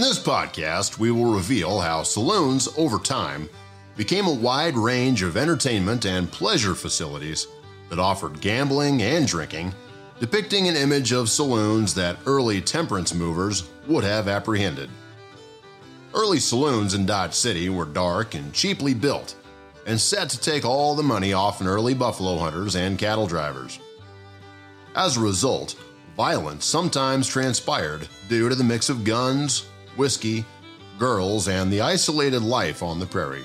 In this podcast, we will reveal how saloons, over time, became a wide range of entertainment and pleasure facilities that offered gambling and drinking, depicting an image of saloons that early temperance movers would have apprehended. Early saloons in Dodge City were dark and cheaply built, and set to take all the money off an early buffalo hunters and cattle drivers. As a result, violence sometimes transpired due to the mix of guns, whiskey, girls, and the isolated life on the prairie.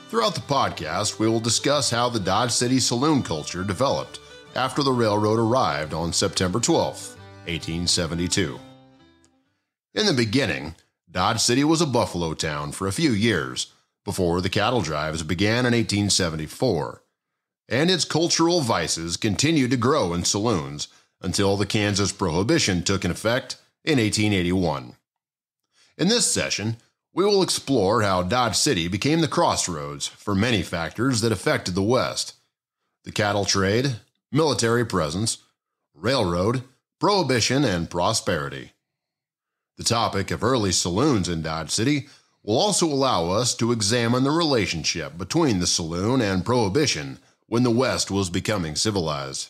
Throughout the podcast, we will discuss how the Dodge City saloon culture developed after the railroad arrived on September 12, 1872. In the beginning, Dodge City was a buffalo town for a few years before the cattle drives began in 1874, and its cultural vices continued to grow in saloons until the Kansas Prohibition took effect in 1881. In this session, we will explore how Dodge City became the crossroads for many factors that affected the West: the cattle trade, military presence, railroad, prohibition, and prosperity. The topic of early saloons in Dodge City will also allow us to examine the relationship between the saloon and prohibition when the West was becoming civilized.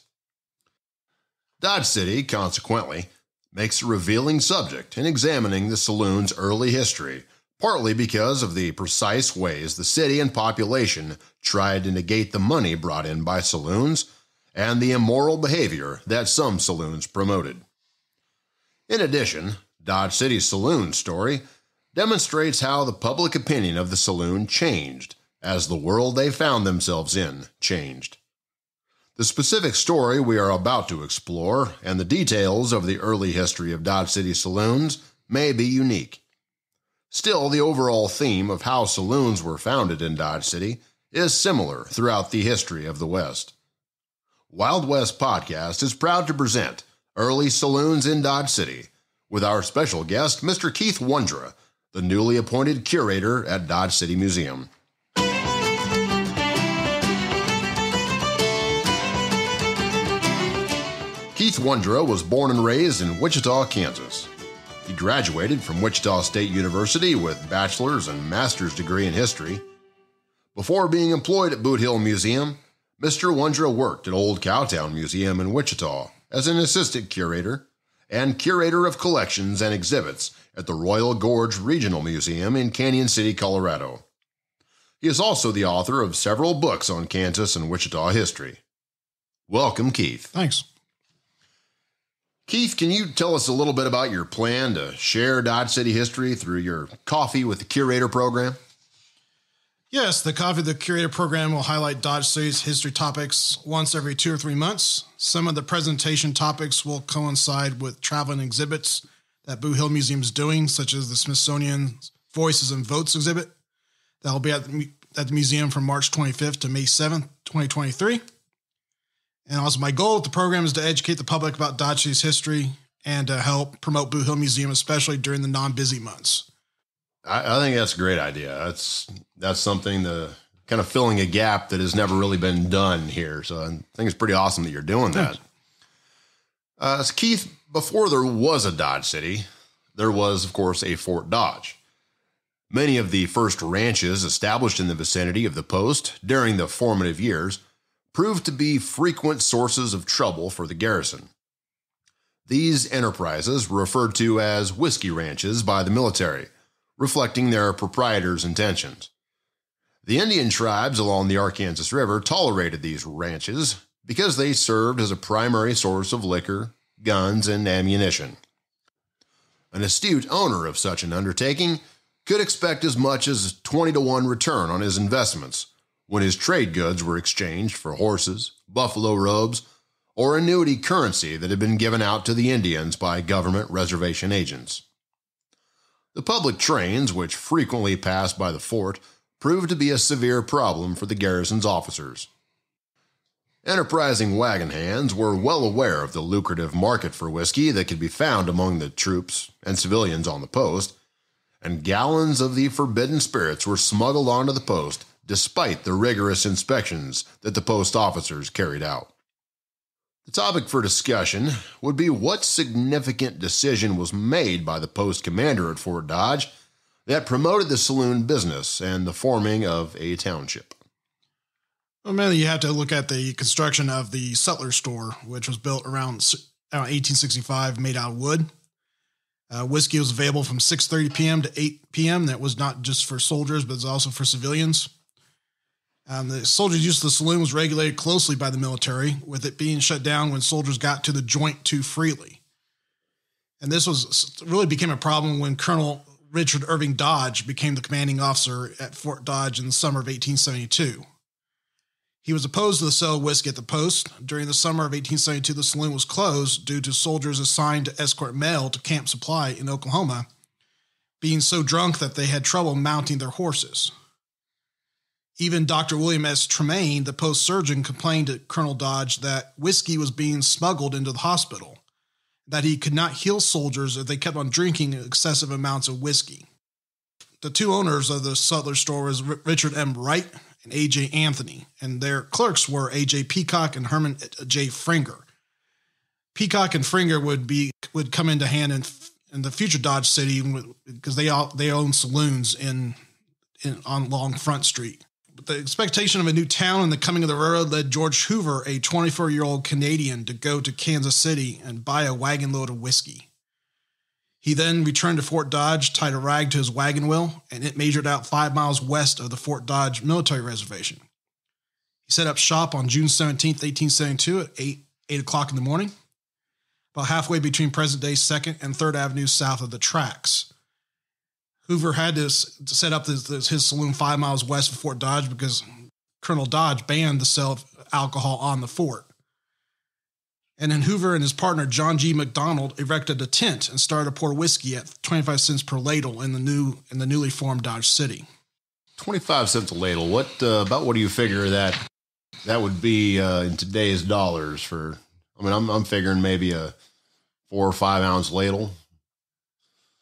Dodge City, consequently, makes a revealing subject in examining the saloon's early history, partly because of the precise ways the city and population tried to negate the money brought in by saloons and the immoral behavior that some saloons promoted. In addition, Dodge City's saloon story demonstrates how the public opinion of the saloon changed as the world they found themselves in changed. The specific story we are about to explore and the details of the early history of Dodge City saloons may be unique. Still, the overall theme of how saloons were founded in Dodge City is similar throughout the history of the West. Wild West Podcast is proud to present Early Saloons in Dodge City with our special guest, Mr. Keith Wondra, the newly appointed curator at Dodge City Museum. Keith Wondra was born and raised in Wichita, Kansas. He graduated from Wichita State University with bachelor's and master's degree in history. Before being employed at Boot Hill Museum, Mr. Wondra worked at Old Cowtown Museum in Wichita as an assistant curator and curator of collections and exhibits at the Royal Gorge Regional Museum in Canyon City, Colorado. He is also the author of several books on Kansas and Wichita history. Welcome, Keith. Thanks. Keith, can you tell us a little bit about your plan to share Dodge City history through your Coffee with the Curator program? Yes, the Coffee with the Curator program will highlight Dodge City's history topics once every 2 or 3 months. Some of the presentation topics will coincide with traveling exhibits that Boot Hill Museum is doing, such as the Smithsonian's Voices and Votes exhibit that will be at the museum from March 25th to May 7th, 2023. And also my goal with the program is to educate the public about Dodge City's history and to help promote Boot Hill Museum, especially during the non-busy months. I think that's a great idea. That's something kind of filling a gap that has never really been done here. So I think it's pretty awesome that you're doing that. So Keith, before there was a Dodge City, there was, of course, a Fort Dodge. Many of the first ranches established in the vicinity of the post during the formative years proved to be frequent sources of trouble for the garrison. These enterprises were referred to as whiskey ranches by the military, reflecting their proprietors' intentions. The Indian tribes along the Arkansas River tolerated these ranches because they served as a primary source of liquor, guns, and ammunition. An astute owner of such an undertaking could expect as much as a 20-to-1 return on his investments when his trade goods were exchanged for horses, buffalo robes, or annuity currency that had been given out to the Indians by government reservation agents. The public trains, which frequently passed by the fort, proved to be a severe problem for the garrison's officers. Enterprising wagon hands were well aware of the lucrative market for whiskey that could be found among the troops and civilians on the post, and gallons of the forbidden spirits were smuggled onto the post despite the rigorous inspections that the post officers carried out. The topic for discussion would be what significant decision was made by the post commander at Fort Dodge that promoted the saloon business and the forming of a township. Well, mainly you have to look at the construction of the Sutler store, which was built around 1865, made out of wood. Whiskey was available from 6:30 p.m. to 8 p.m. That was not just for soldiers, but it was also for civilians. The soldiers' use of the saloon was regulated closely by the military, with it being shut down when soldiers got to the joint too freely. And this really became a problem when Colonel Richard Irving Dodge became the commanding officer at Fort Dodge in the summer of 1872. He was opposed to the sale of whiskey at the post. During the summer of 1872, the saloon was closed due to soldiers assigned to escort mail to Camp Supply in Oklahoma being so drunk that they had trouble mounting their horses. Even Dr. William S. Tremaine, the post surgeon, complained to Colonel Dodge that whiskey was being smuggled into the hospital, that he could not heal soldiers if they kept on drinking excessive amounts of whiskey. The two owners of the Sutler store was Richard M. Wright and A.J. Anthony, and their clerks were A.J. Peacock and Herman J. Fringer. Peacock and Fringer would come into hand in the future Dodge City because they own saloons on Long Front Street. But the expectation of a new town and the coming of the railroad led George Hoover, a 24-year-old Canadian, to go to Kansas City and buy a wagon load of whiskey. He then returned to Fort Dodge, tied a rag to his wagon wheel, and it measured out 5 miles west of the Fort Dodge military reservation. He set up shop on June 17, 1872 at 8 o'clock in the morning, about halfway between present-day 2nd and 3rd Avenue south of the tracks. Hoover had to set up his saloon 5 miles west of Fort Dodge because Colonel Dodge banned the sale of alcohol on the fort. And then Hoover and his partner, John G. McDonald, erected a tent and started to pour whiskey at 25 cents per ladle in the newly formed Dodge City. 25 cents a ladle. About what do you figure that would be in today's dollars for? I mean, I'm figuring maybe a 4 or 5 ounce ladle.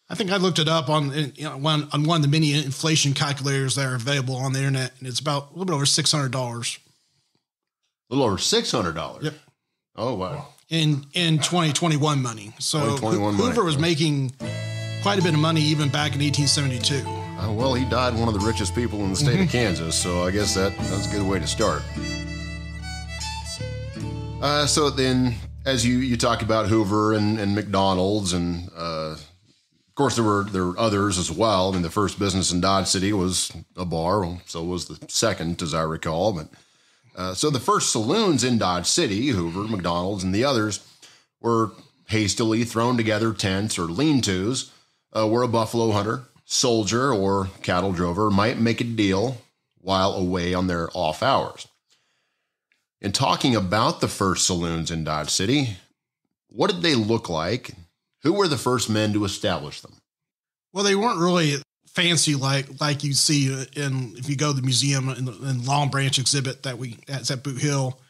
I think I looked it up on one of the many inflation calculators that are available on the internet, and it's about a little bit over $600. A little over $600. Yep. Oh wow. In 2021 money. So Hoover was making quite a bit of money even back in 1872. Well, he died one of the richest people in the state of Kansas, so I guess that's a good way to start. So then, as you talk about Hoover and McDonald's, and of course there were others as well. I mean, the first business in Dodge City was a bar, so was the second, as I recall. But so the first saloons in Dodge City, Hoover, McDonald's, and the others, were hastily thrown together tents or lean-tos where a buffalo hunter, soldier, or cattle drover might make a deal while away on their off hours. In talking about the first saloons in Dodge City, what did they look like? Who were the first men to establish them? Well, they weren't really fancy like you see if you go to the museum in Long Branch exhibit that's at Boot Hill.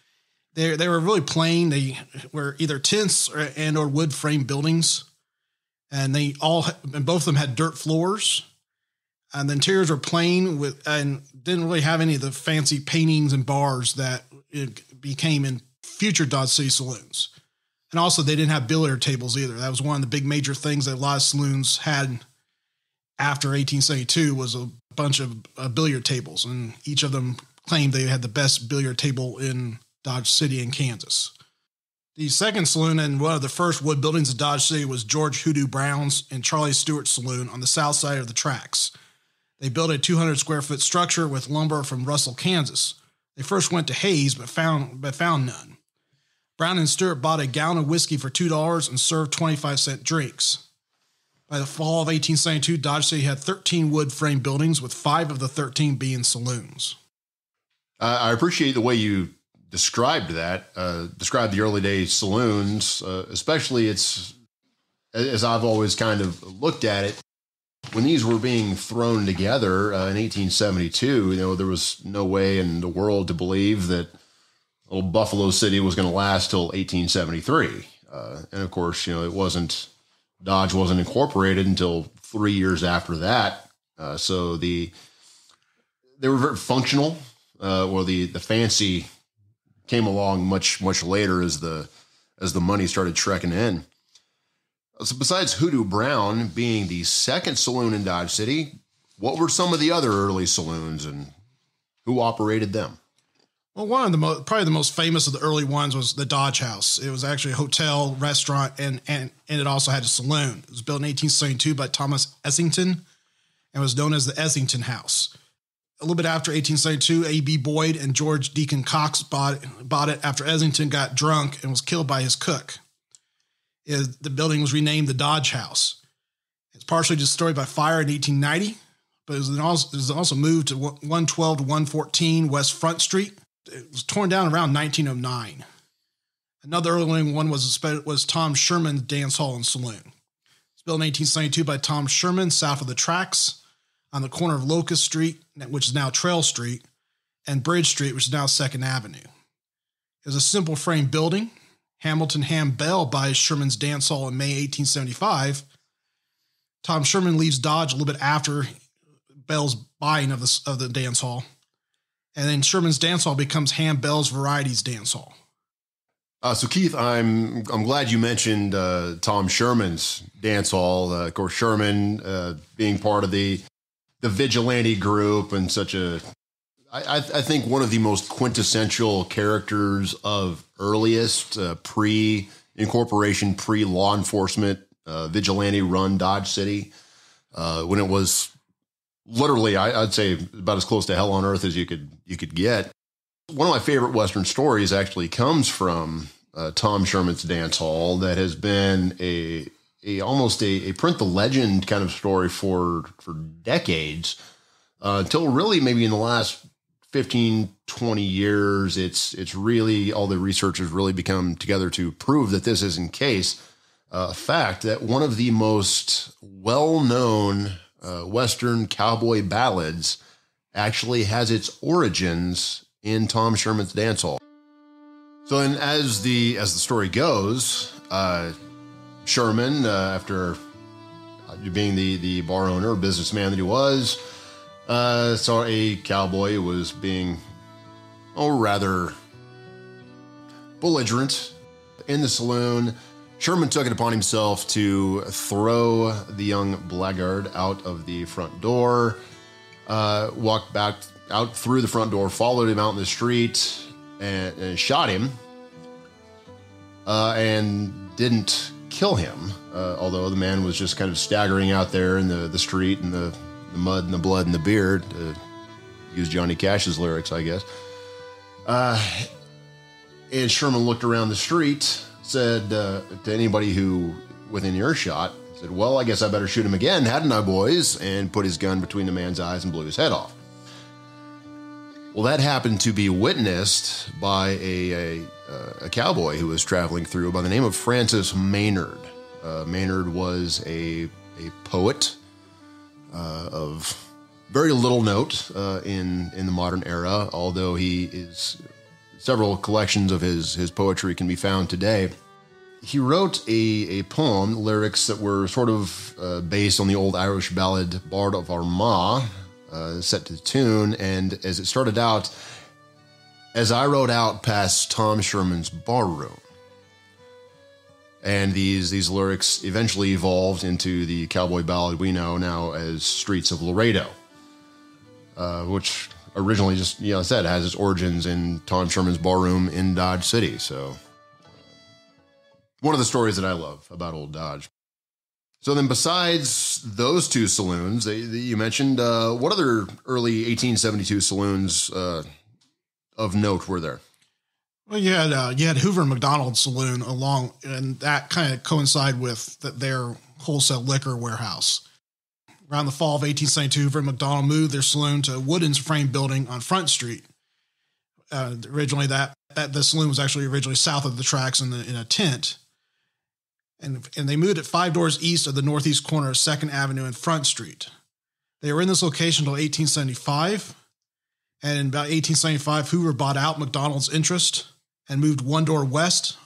They were really plain. They were either tents or wood frame buildings, and both of them had dirt floors. And the interiors were plain and didn't really have any of the fancy paintings and bars that it became in future Dodge City saloons. And also, they didn't have billiard tables either. That was one of the big major things that a lot of saloons had after 1872 was a bunch of billiard tables, and each of them claimed they had the best billiard table in Dodge City in Kansas. The second saloon and one of the first wood buildings of Dodge City was George Hoodoo Brown's and Charlie Stewart's saloon on the south side of the tracks. They built a 200-square-foot structure with lumber from Russell, Kansas. They first went to Hayes, but found none. Brown and Stewart bought a gallon of whiskey for $2 and served 25-cent drinks. By the fall of 1872, Dodge City had 13 wood frame buildings, with 5 of the 13 being saloons. I appreciate the way you described that, described the early days saloons, especially as I've always kind of looked at it. When these were being thrown together in 1872, there was no way in the world to believe that old Buffalo City was going to last till 1873. And of course, Dodge wasn't incorporated until 3 years after that. So they were very functional. The fancy came along much later as the as the money started trekking in. So besides Hoodoo Brown being the second saloon in Dodge City, what were some of the other early saloons and who operated them? Well, one of the probably the most famous of the early ones was the Dodge House. It was actually a hotel, restaurant, and it also had a saloon. It was built in 1872 by Thomas Essington and was known as the Essington House. A little bit after 1872, A.B. Boyd and George Deacon Cox bought it after Essington got drunk and was killed by his cook. The building was renamed the Dodge House. It's partially destroyed by fire in 1890, but it was also moved to 112 to 114 West Front Street. It was torn down around 1909. Another early one was Tom Sherman's Dance Hall and Saloon. It's built in 1872 by Tom Sherman, south of the tracks, on the corner of Locust Street, which is now Trail Street, and Bridge Street, which is now 2nd Avenue. It was a simple frame building. Hamilton Ham Bell buys Sherman's Dance Hall in May 1875. Tom Sherman leaves Dodge a little bit after Bell's buying of the dance hall. And then Sherman's Dance Hall becomes Ham Bell's Varieties Dance Hall. So Keith, I'm glad you mentioned Tom Sherman's Dance Hall. Of course, Sherman being part of the vigilante group and I think one of the most quintessential characters of earliest pre-incorporation, pre-law enforcement vigilante-run Dodge City when it was literally, I'd say, about as close to hell on earth as you could get. One of my favorite Western stories actually comes from Tom Sherman's Dance Hall that has been almost a print the legend kind of story for decades until really maybe in the last 15, 20 years, it's really, all the research has really become together to prove that this isn't case. Fact that one of the most well-known Western cowboy ballads actually has its origins in Tom Sherman's Dance Hall. So, and as the story goes, Sherman, after being the bar owner, businessman that he was, saw a cowboy who was being, rather belligerent in the saloon. Sherman took it upon himself to throw the young blackguard out of the front door, walked back out through the front door, followed him out in the street, and shot him, and didn't kill him, although the man was just kind of staggering out there in the street and the mud and the blood and the beard, to use Johnny Cash's lyrics, I guess. And Sherman looked around the street, said to anybody who within earshot, said, "Well, I guess I better shoot him again, hadn't I, boys?" and put his gun between the man's eyes and blew his head off. Well, that happened to be witnessed by a cowboy who was traveling through by the name of Francis Maynard. Maynard was a poet of very little note in the modern era, although he is several collections of his poetry can be found today. He wrote a poem, lyrics that were sort of based on the old Irish ballad Bard of Armagh, set to the tune, and as it started out, "As I rode out past Tom Sherman's barroom." And these lyrics eventually evolved into the cowboy ballad we know now as Streets of Laredo, which originally just, I said, has its origins in Tom Sherman's barroom in Dodge City. So one of the stories that I love about old Dodge. So then besides those two saloons that you mentioned, what other early 1872 saloons of note were there? Well, you had Hoover and McDonald Saloon along, and that kind of coincided with their wholesale liquor warehouse. Around the fall of 1872, Hoover and McDonald moved their saloon to Wooden's Frame Building on Front Street. Originally, the saloon was actually originally south of the tracks in a tent, and they moved it 5 doors east of the northeast corner of 2nd Avenue and Front Street. They were in this location until 1875, and in about 1875, Hoover bought out McDonald's interest and moved 1 door west,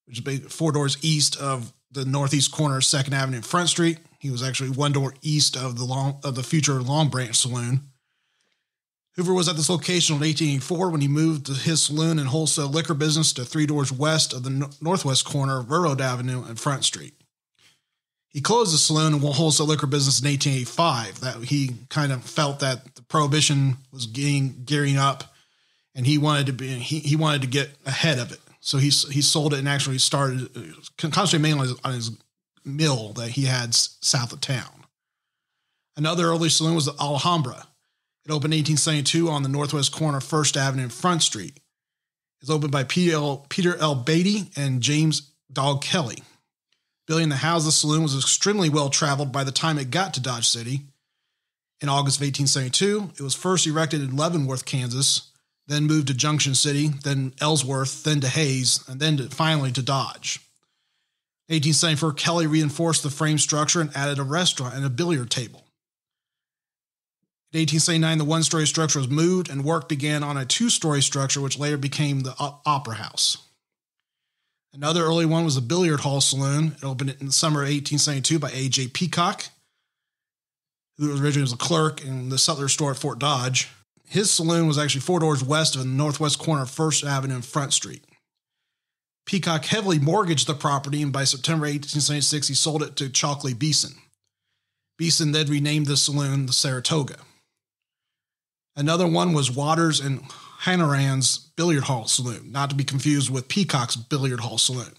which is 4 doors east of the northeast corner of 2nd Avenue and Front Street. He was actually 1 door east of the future Long Branch Saloon. Hoover was at this location in 1884 when he moved his saloon and wholesale liquor business to 3 doors west of the northwest corner of Railroad Avenue and Front Street. He closed the saloon and wholesale liquor business in 1885. That he kind of felt that the prohibition was gearing up, and he wanted to get ahead of it. So he sold it and actually started concentrating mainly on his mill that he had south of town. Another early saloon was the Alhambra. It opened in 1872 on the northwest corner of First Avenue and Front Street. It was opened by Peter L. Beatty and James Dog Kelly. Building the house of the saloon was extremely well traveled by the time it got to Dodge City. In August of 1872, it was first erected in Leavenworth, Kansas, then moved to Junction City, then Ellsworth, then to Hayes, and then finally to Dodge. In 1874, Kelly reinforced the frame structure and added a restaurant and a billiard table. In 1879, the one-story structure was moved and work began on a two-story structure, which later became the Opera House. Another early one was the Billiard Hall Saloon. It opened in the summer of 1872 by A.J. Peacock, who originally was a clerk in the Sutler store at Fort Dodge. His saloon was actually 4 doors west of the northwest corner of First Avenue and Front Street. Peacock heavily mortgaged the property, and by September 1876, he sold it to Chalkley Beeson. Beeson then renamed the saloon the Saratoga. Another one was Waters and Hanaran's Billiard Hall Saloon, not to be confused with Peacock's Billiard Hall Saloon,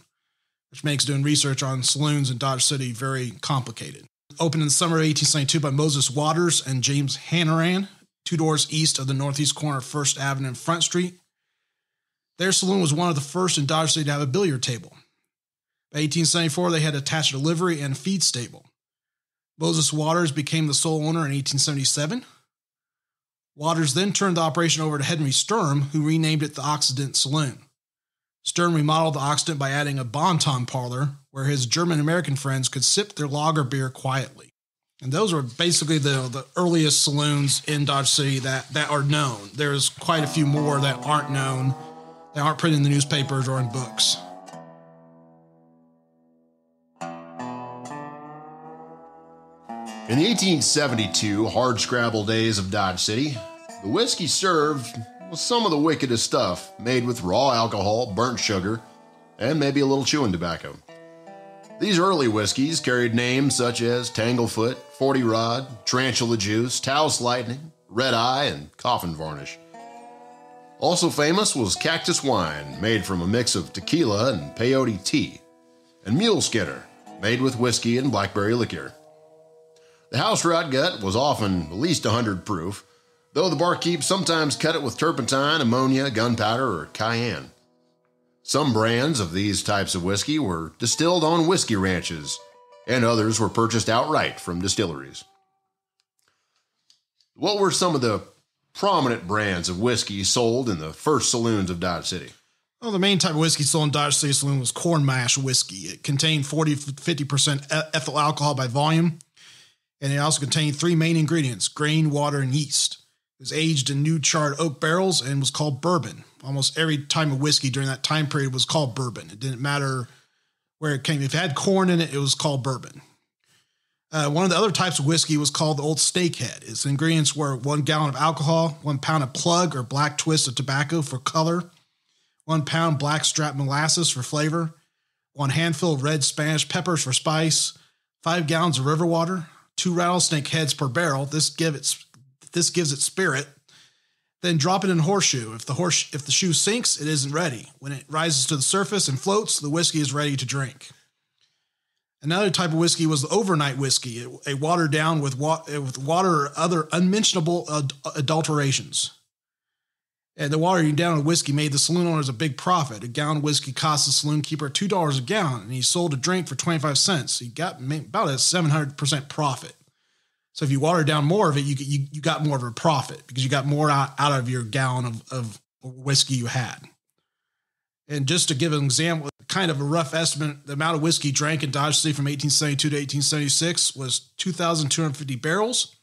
which makes doing research on saloons in Dodge City very complicated. Opened in the summer of 1872 by Moses Waters and James Hanaran, 2 doors east of the northeast corner of First Avenue and Front Street. Their saloon was one of the first in Dodge City to have a billiard table. By 1874, they had attached a livery and feed stable. Moses Waters became the sole owner in 1877. Waters then turned the operation over to Henry Sturm, who renamed it the Occident Saloon. Sturm remodeled the Occident by adding a Bonton parlor where his German-American friends could sip their lager beer quietly. And those were basically the earliest saloons in Dodge City that are known. There's quite a few more that aren't known, that aren't printed in the newspapers or in books. In the 1872 hardscrabble days of Dodge City, the whiskey served was some of the wickedest stuff, made with raw alcohol, burnt sugar, and maybe a little chewing tobacco. These early whiskeys carried names such as Tanglefoot, 40 Rod, Tarantula Juice, Taos Lightning, Red Eye, and Coffin Varnish. Also famous was Cactus Wine, made from a mix of tequila and peyote tea, and Mule Skinner, made with whiskey and blackberry liqueur. The house rot gut was often at least 100 proof, though the barkeep sometimes cut it with turpentine, ammonia, gunpowder, or cayenne. Some brands of these types of whiskey were distilled on whiskey ranches, and others were purchased outright from distilleries. What were some of the prominent brands of whiskey sold in the first saloons of Dodge City? Well, the main type of whiskey sold in Dodge City Saloon was corn mash whiskey. It contained 40-50% ethyl alcohol by volume, and it also contained 3 main ingredients: grain, water, and yeast. It was aged in new charred oak barrels and was called bourbon. Almost every type of whiskey during that time period was called bourbon. It didn't matter where it came. If it had corn in it, it was called bourbon. One of the other types of whiskey was called the Old Snakehead. Its ingredients were 1 gallon of alcohol, 1 pound of plug or black twist of tobacco for color, 1 pound black strap molasses for flavor, 1 handful of red Spanish peppers for spice, 5 gallons of river water, 2 rattlesnake heads per barrel. This gives it spirit. Then drop it in a horseshoe. If the shoe sinks, it isn't ready. When it rises to the surface and floats, the whiskey is ready to drink. Another type of whiskey was the overnight whiskey, a watered down with water or other unmentionable adulterations. And the watering down of whiskey made the saloon owners a big profit. A gallon of whiskey cost the saloon keeper $2 a gallon, and he sold a drink for 25 cents. He got about a 700% profit. So if you water down more of it, you got more of a profit because you got more out of your gallon of whiskey you had. And just to give an example, kind of a rough estimate, the amount of whiskey drank in Dodge City from 1872 to 1876 was 2,250 barrels,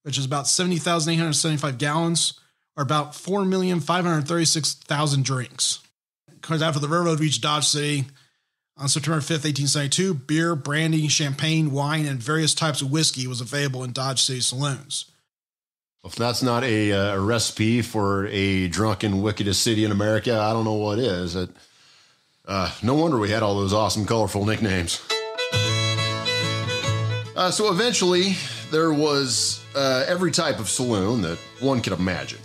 which is about 70,875 gallons, or about 4,536,000 drinks. Because after the railroad reached Dodge City on September 5th, 1872, beer, brandy, champagne, wine, and various types of whiskey was available in Dodge City saloons. If that's not a recipe for a drunken, wickedest city in America, I don't know what is. No wonder we had all those awesome, colorful nicknames. So eventually, there was every type of saloon that one could imagine.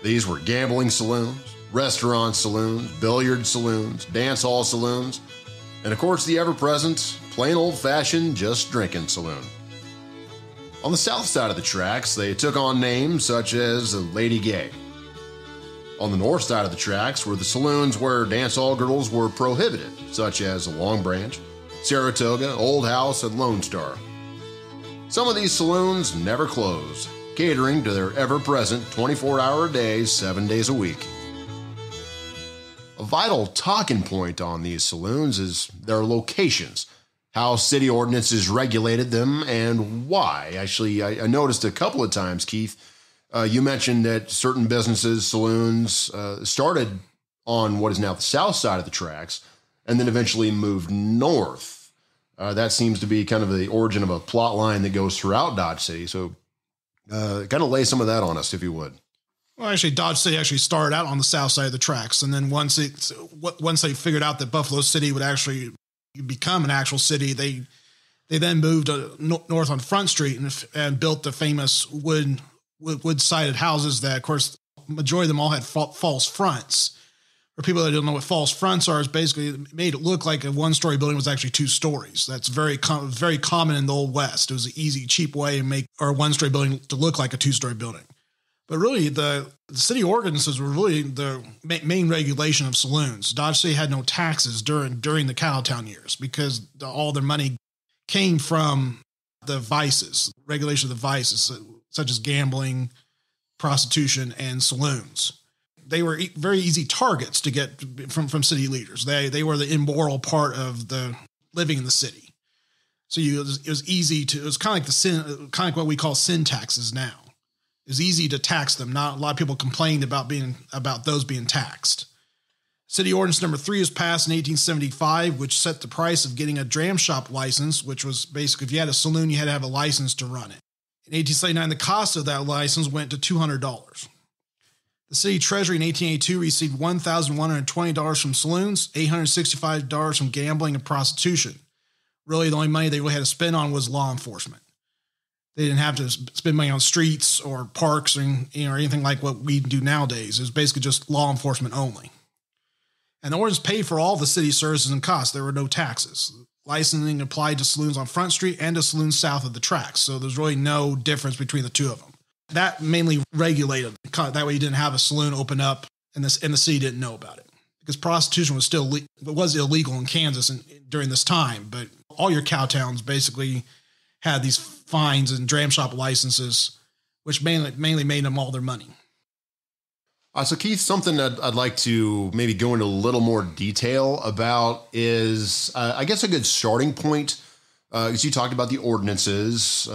These were gambling saloons, restaurant saloons, billiard saloons, dance hall saloons, and of course the ever-present, plain old-fashioned, just drinking saloon. On the south side of the tracks, they took on names such as Lady Gay. On the north side of the tracks were the saloons where dance hall girls were prohibited, such as Long Branch, Saratoga, Old House, and Lone Star. Some of these saloons never closed, catering to their ever-present 24-hour days, 7 days a week. A vital talking point on these saloons is their locations, how city ordinances regulated them, and why. Actually, I noticed a couple of times, Keith, you mentioned that certain businesses, saloons, started on what is now the south side of the tracks and then eventually moved north. That seems to be kind of the origin of a plot line that goes throughout Dodge City. So kind of lay some of that on us, if you would. Well, actually, Dodge City actually started out on the south side of the tracks. And then once they figured out that Buffalo City would actually become an actual city, they then moved north on Front Street and built the famous wood-sided houses that, of course, majority of them all had false fronts. For people that don't know what false fronts are, is basically it made it look like a one-story building was actually 2 stories. That's very common in the Old West. It was an easy, cheap way to make our one-story building to look like a 2-story building. But really, the city ordinances were really the main regulation of saloons. Dodge City had no taxes during the Cowtown years because all their money came from the vices, regulation of the vices, such as gambling, prostitution, and saloons. They were very easy targets to get from city leaders. They were the immoral part of the living in the city. So it was easy to. It was kind of like what we call sin taxes now. It was easy to tax them. Not a lot of people complained about those being taxed. City Ordinance Number 3 was passed in 1875, which set the price of getting a dram shop license, which was basically if you had a saloon, you had to have a license to run it. In 1879, the cost of that license went to $200. The city treasury in 1882 received $1,120 from saloons, $865 from gambling and prostitution. Really, the only money they really had to spend on was law enforcement. They didn't have to spend money on streets or parks or anything like what we do nowadays. It was basically just law enforcement only. And the ordinance paid for all the city services and costs. There were no taxes. Licensing applied to saloons on Front Street and to saloons south of the tracks. So there's really no difference between the two of them. That mainly regulated. That way you didn't have a saloon open up and the city didn't know about it. Because prostitution was illegal in Kansas during this time. But all your cow towns basically had these fines and dram shop licenses, which mainly made them all their money. So Keith, something that I'd like to maybe go into a little more detail about is, I guess, a good starting point. As you talked about the ordinances,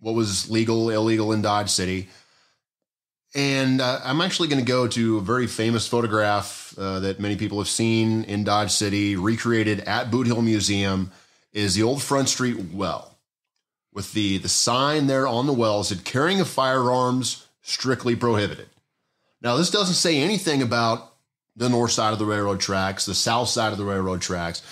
what was legal, illegal in Dodge City. And I'm actually going to go to a very famous photograph that many people have seen in Dodge City, recreated at Boot Hill Museum, is the old Front Street well. With the sign there on the well said, carrying of firearms strictly prohibited. Now, this doesn't say anything about the north side of the railroad tracks, the south side of the railroad tracks,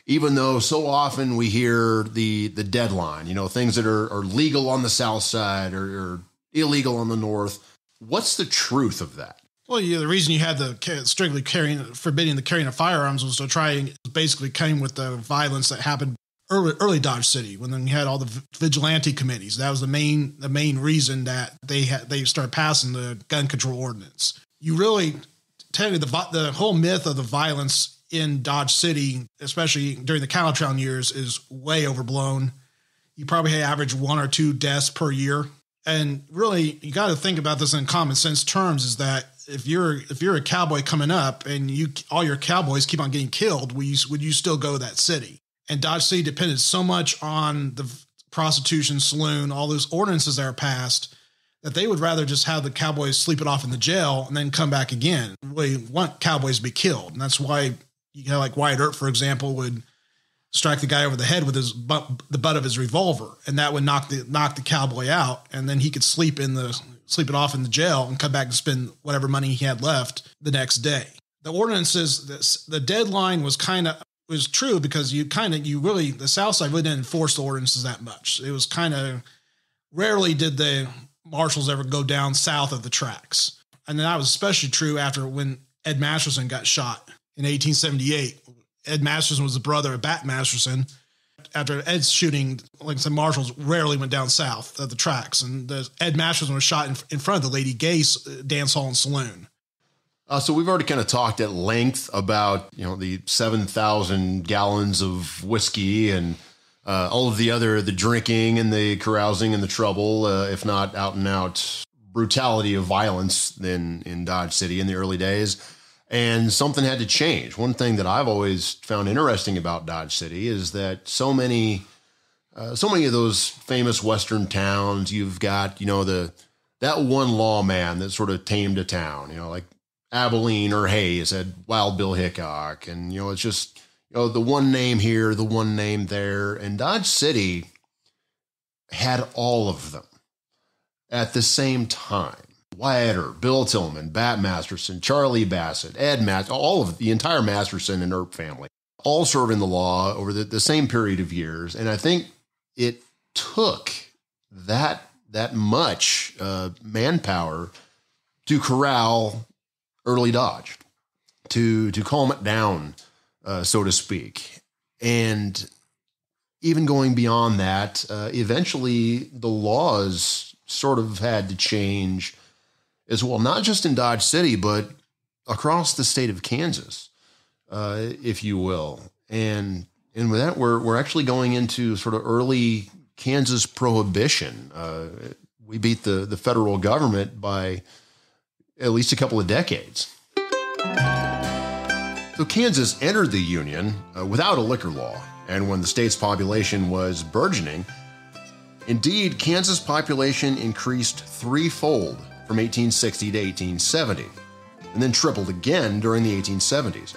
even though so often we hear the deadline, things that are legal on the south side or illegal on the north. What's the truth of that? Well, the reason you had the strictly forbidding the carrying of firearms was to try and basically came with the violence that happened early Dodge City, when then you had all the vigilante committees. That was the main reason that they started passing the gun control ordinance. You really, technically, the whole myth of the violence in Dodge City, especially during the Cowtown years, is way overblown. You probably average 1 or 2 deaths per year. And really, you got to think about this in common sense terms, is that if you're a cowboy coming up and all your cowboys keep on getting killed, would you still go to that city? And Dodge City depended so much on the prostitution, saloon, all those ordinances that are passed, that they would rather just have the cowboys sleep it off in the jail and then come back again. They want cowboys to be killed. And that's why you have like Wyatt Earp, for example, would strike the guy over the head with the butt of his revolver, and that would knock the cowboy out, and then he could sleep it off in the jail and come back and spend whatever money he had left the next day. The ordinances, the deadline was true because the South Side really didn't enforce the ordinances that much. It was rarely did the marshals ever go down south of the tracks. And then that was especially true after when Ed Masterson got shot in 1878. Ed Masterson was the brother of Bat Masterson. After Ed's shooting, like I said, marshals rarely went down south of the tracks. And Ed Masterson was shot in front of the Lady Gay's dance hall and saloon. So we've already kind of talked at length about, the 7,000 gallons of whiskey and all of the drinking and the carousing and the trouble, if not out and out brutality of violence in Dodge City in the early days. And something had to change. One thing that I've always found interesting about Dodge City is that so many of those famous Western towns, you've got, that one lawman that sort of tamed a town, like Abilene or Hayes had Wild Bill Hickok. And, it's just, the one name here, the one name there. And Dodge City had all of them at the same time. Wyatt, Bill Tillman, Bat Masterson, Charlie Bassett, Ed Masterson, all of the entire Masterson and Earp family, all serving the law over the same period of years. And I think it took that much manpower to corral early Dodge, to calm it down, so to speak. And even going beyond that, eventually the laws sort of had to change as well, not just in Dodge City, but across the state of Kansas, if you will. And with that, we're actually going into sort of early Kansas prohibition. We beat the federal government by at least a couple of decades. So Kansas entered the Union without a liquor law, and when the state's population was burgeoning, indeed, Kansas' population increased threefold from 1860 to 1870, and then tripled again during the 1870s.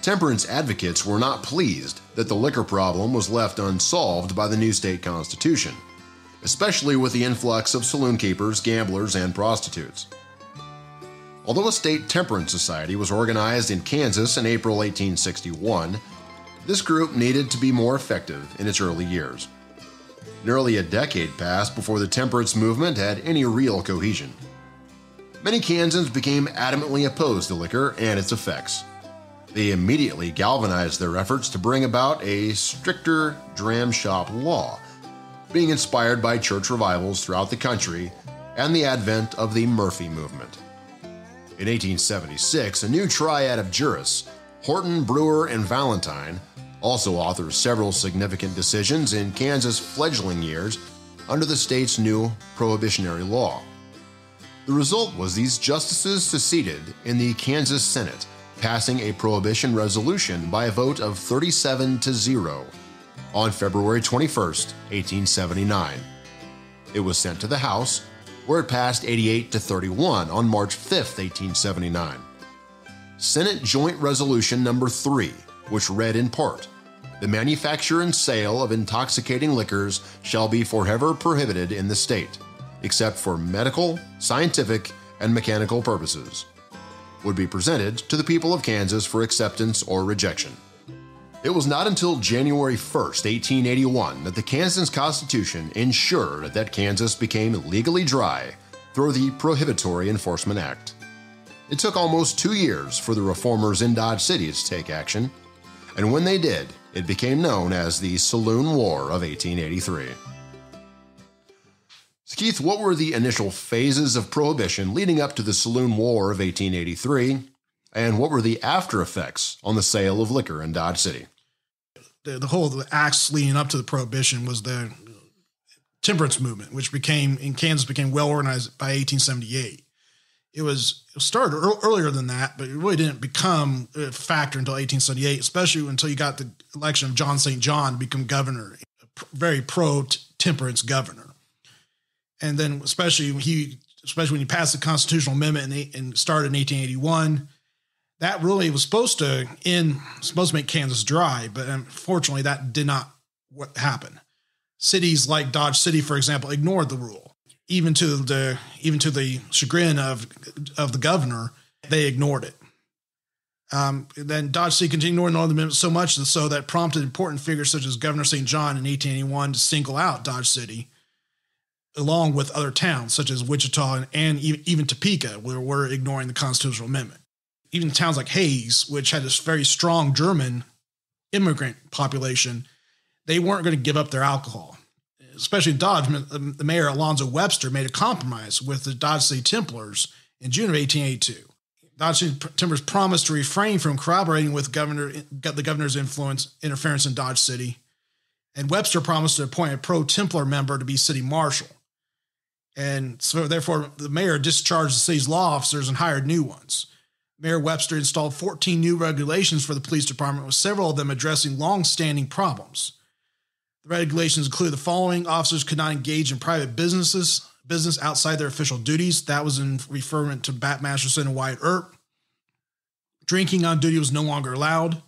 Temperance advocates were not pleased that the liquor problem was left unsolved by the new state constitution, especially with the influx of saloon keepers, gamblers, and prostitutes. Although a state temperance society was organized in Kansas in April 1861, this group needed to be more effective in its early years. Nearly a decade passed before the temperance movement had any real cohesion. Many Kansans became adamantly opposed to liquor and its effects. They immediately galvanized their efforts to bring about a stricter dram shop law, being inspired by church revivals throughout the country and the advent of the Murphy movement. In 1876, a new triad of jurists, Horton, Brewer, and Valentine, also authors several significant decisions in Kansas' fledgling years under the state's new prohibitionary law. The result was these justices seceded in the Kansas Senate, passing a prohibition resolution by a vote of 37-0 on February 21, 1879. It was sent to the House, where it passed 88-31 on March 5, 1879. Senate Joint Resolution Number 3, which read in part, "The manufacture and sale of intoxicating liquors shall be forever prohibited in the state, except for medical, scientific, and mechanical purposes," would be presented to the people of Kansas for acceptance or rejection. It was not until January 1, 1881 that the Kansas Constitution ensured that Kansas became legally dry through the Prohibitory Enforcement Act. It took almost 2 years for the reformers in Dodge City to take action, and when they did, it became known as the Saloon War of 1883. So Keith, what were the initial phases of Prohibition leading up to the Saloon War of 1883, and what were the after effects on the sale of liquor in Dodge City? The acts leading up to the Prohibition was the temperance movement, which in Kansas became well organized by 1878. It started earlier than that, but it really didn't become a factor until 1878, especially until you got the election of John St. John to become governor, a very pro-temperance governor. And then especially when he passed the constitutional amendment and started in 1881, That really was supposed to make Kansas dry, but unfortunately that did not happen. Cities like Dodge City, for example, ignored the rule. Even to the chagrin of the governor, they ignored it. Then Dodge City continued ignoring the amendment so much so that prompted important figures such as Governor St. John in 1881 to single out Dodge City, along with other towns such as Wichita and even Topeka, where we're ignoring the constitutional amendment. Even towns like Hayes, which had this very strong German immigrant population, they weren't going to give up their alcohol. Especially in Dodge, the mayor Alonzo Webster made a compromise with the Dodge City Templars in June of 1882. Dodge City Templars promised to refrain from corroborating with the governor's interference in Dodge City, and Webster promised to appoint a pro-Templar member to be city marshal. And so, therefore, the mayor discharged the city's law officers and hired new ones. Mayor Webster installed 14 new regulations for the police department, with several of them addressing long-standing problems. The regulations include the following: officers could not engage in private business outside their official duties. That was in referment to Bat Masterson and Wyatt Earp. Drinking on duty was no longer allowed.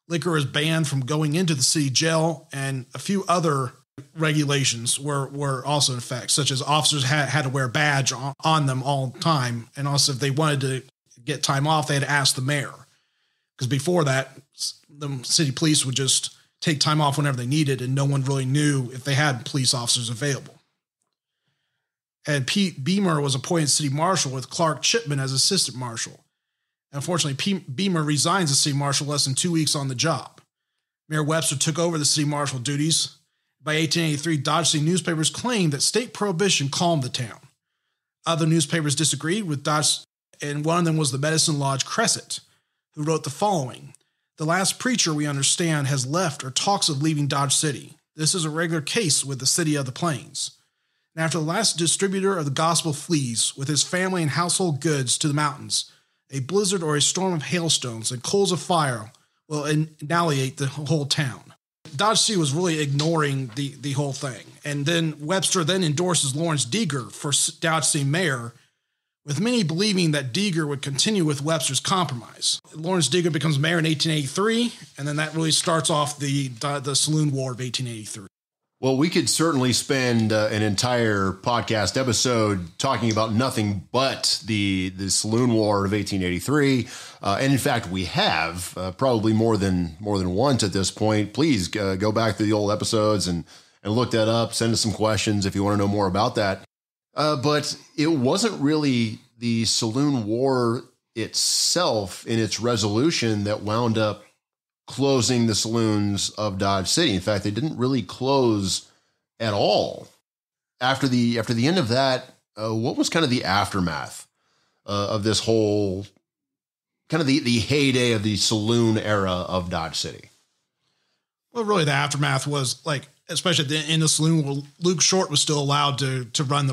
Liquor was banned from going into the city jail, and a few other regulations were also in effect, such as officers had to wear a badge on them all the time, and also if they wanted to get time off, they had to ask the mayor. Because before that, the city police would just take time off whenever they needed, and no one really knew if they had police officers available. And Pete Beamer was appointed city marshal with Clark Chipman as assistant marshal. Unfortunately, Pete Beamer resigns as city marshal less than 2 weeks on the job. Mayor Webster took over the city marshal duties. By 1883, Dodge City newspapers claimed that state prohibition calmed the town. Other newspapers disagreed with Dodge, and one of them was the Medicine Lodge Crescent, who wrote the following: "The last preacher, we understand, has left or talks of leaving Dodge City. This is a regular case with the city of the plains. And after the last distributor of the gospel flees, with his family and household goods, to the mountains, a blizzard or a storm of hailstones and coals of fire will annihilate the whole town." Dodge City was really ignoring the whole thing. And then Webster then endorses Lawrence Deeger for Dodge City mayor, with many believing that Deeger would continue with Webster's compromise. Lawrence Deeger becomes mayor in 1883, and then that really starts off the Saloon War of 1883. Well, we could certainly spend an entire podcast episode talking about nothing but the Saloon War of 1883. And in fact, we have probably more than once at this point. Please go back to the old episodes and look that up. Send us some questions if you want to know more about that. But it wasn't really the Saloon War itself in its resolution that wound up closing the saloons of Dodge City. In fact, they didn't really close at all. After the end of that, what was kind of the aftermath of this whole kind of the heyday of the saloon era of Dodge City? Well, really, the aftermath was like, especially in the saloon, where Luke Short was still allowed to co-run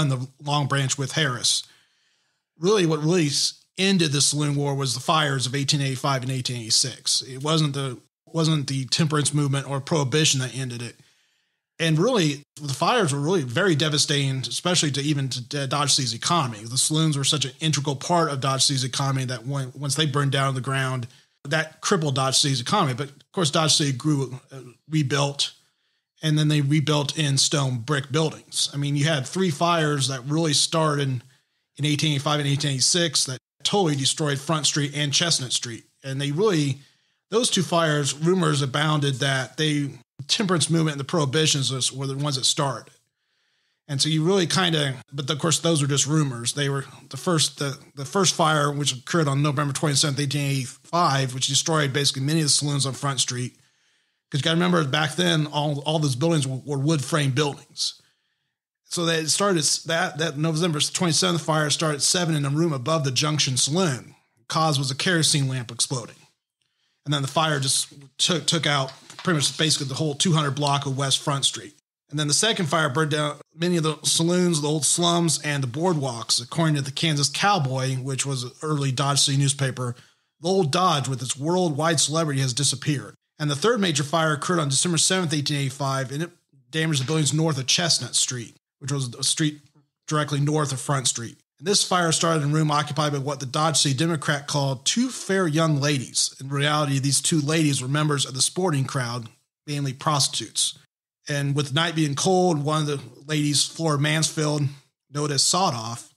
the Long Branch with Harris. Really, what really ended the Saloon War was the fires of 1885 and 1886. It wasn't the temperance movement or prohibition that ended it. And really, the fires were really very devastating, especially to Dodge City's economy. The saloons were such an integral part of Dodge City's economy that once they burned down to the ground, that crippled Dodge City's economy. But of course, Dodge City rebuilt, and then they rebuilt in stone brick buildings. I mean, you had three fires that really started in 1885 and 1886 that totally destroyed Front Street and Chestnut Street. And those two fires, rumors abounded that the temperance movement and the prohibitions were the ones that started. And so you really but of course those were just rumors. They were the first fire, which occurred on November 27th, 1885, which destroyed basically many of the saloons on Front Street. Because you got to remember, back then, all those buildings were wood frame buildings. So they started that November 27th fire started at 7 in a room above the Junction Saloon. The cause was a kerosene lamp exploding. And then the fire just took out pretty much basically the whole 200 block of West Front Street. And then the second fire burned down many of the saloons, the old slums, and the boardwalks. According to the Kansas Cowboy, which was an early Dodge City newspaper, the old Dodge with its worldwide celebrity has disappeared. And the third major fire occurred on December 7th, 1885, and it damaged the buildings north of Chestnut Street, which was a street directly north of Front Street. And this fire started in a room occupied by what the Dodge City Democrat called two fair young ladies. In reality, these two ladies were members of the sporting crowd, mainly prostitutes. And with the night being cold, one of the ladies, Flora Mansfield, known as Sawed Off,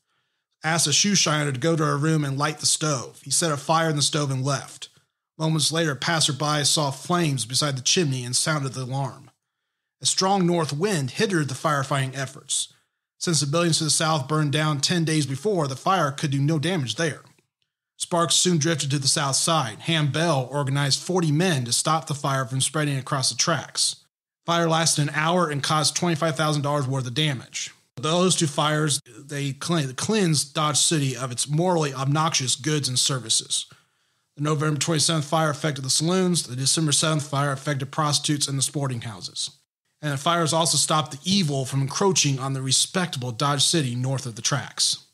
asked a shoe shiner to go to her room and light the stove. He set a fire in the stove and left. Moments later, a passerby saw flames beside the chimney and sounded the alarm. A strong north wind hindered the firefighting efforts. Since the buildings to the south burned down 10 days before, the fire could do no damage there. Sparks soon drifted to the south side. Ham Bell organized 40 men to stop the fire from spreading across the tracks. Fire lasted an hour and caused $25,000 worth of damage. Those two fires, they cleansed Dodge City of its morally obnoxious goods and services. The November 27th fire affected the saloons. The December 7th fire affected prostitutes and the sporting houses. And the fires also stopped the evil from encroaching on the respectable Dodge City north of the tracks.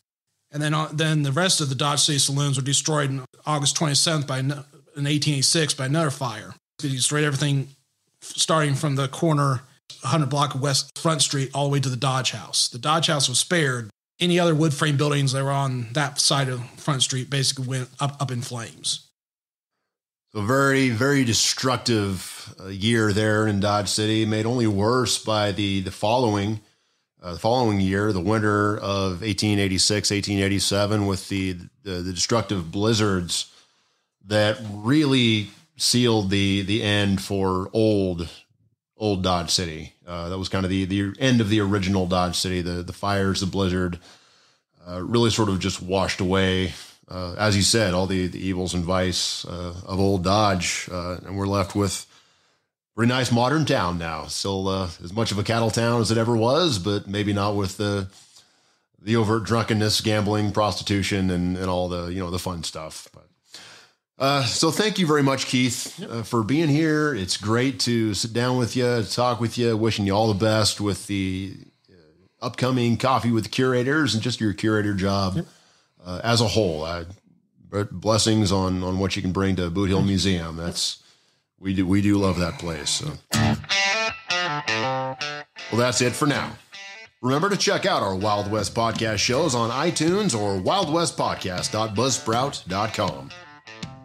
And then the rest of the Dodge City saloons were destroyed on August 27th in 1886 by another fire. They destroyed everything starting from the corner 100 block of West Front Street all the way to the Dodge House. The Dodge House was spared. Any other wood frame buildings that were on that side of Front Street basically went up in flames. So very, very destructive year there in Dodge City, made only worse by the following year, the winter of 1886, 1887, with the destructive blizzards that really sealed the end for old Dodge City. That was kind of the end of the original Dodge City. The fires, the blizzard, really sort of just washed away, as you said, all the evils and vice of old Dodge, and we're left with a very nice modern town now. Still as much of a cattle town as it ever was, but maybe not with the overt drunkenness, gambling, prostitution, and all the fun stuff. So thank you very much, Keith, for being here. It's great to sit down with you, talk with you, wishing you all the best with the upcoming Coffee with the Curators and just your curator job as a whole. Blessings on what you can bring to Boot Hill Museum. We do love that place. So. Well, that's it for now. Remember to check out our Wild West Podcast shows on iTunes or wildwestpodcast.buzzsprout.com.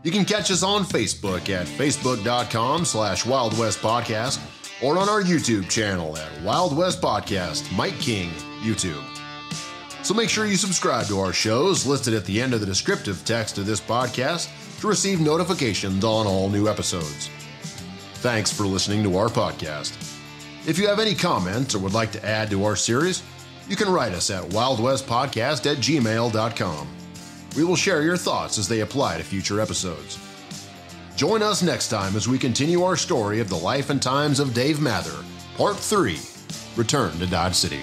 You can catch us on Facebook at facebook.com/Wild West Podcast or on our YouTube channel at Wild West Podcast, Mike King, YouTube. So make sure you subscribe to our shows listed at the end of the descriptive text of this podcast to receive notifications on all new episodes. Thanks for listening to our podcast. If you have any comments or would like to add to our series, you can write us at wildwestpodcast@gmail.com. We will share your thoughts as they apply to future episodes. Join us next time as we continue our story of the life and times of Dave Mather, Part 3, Return to Dodge City.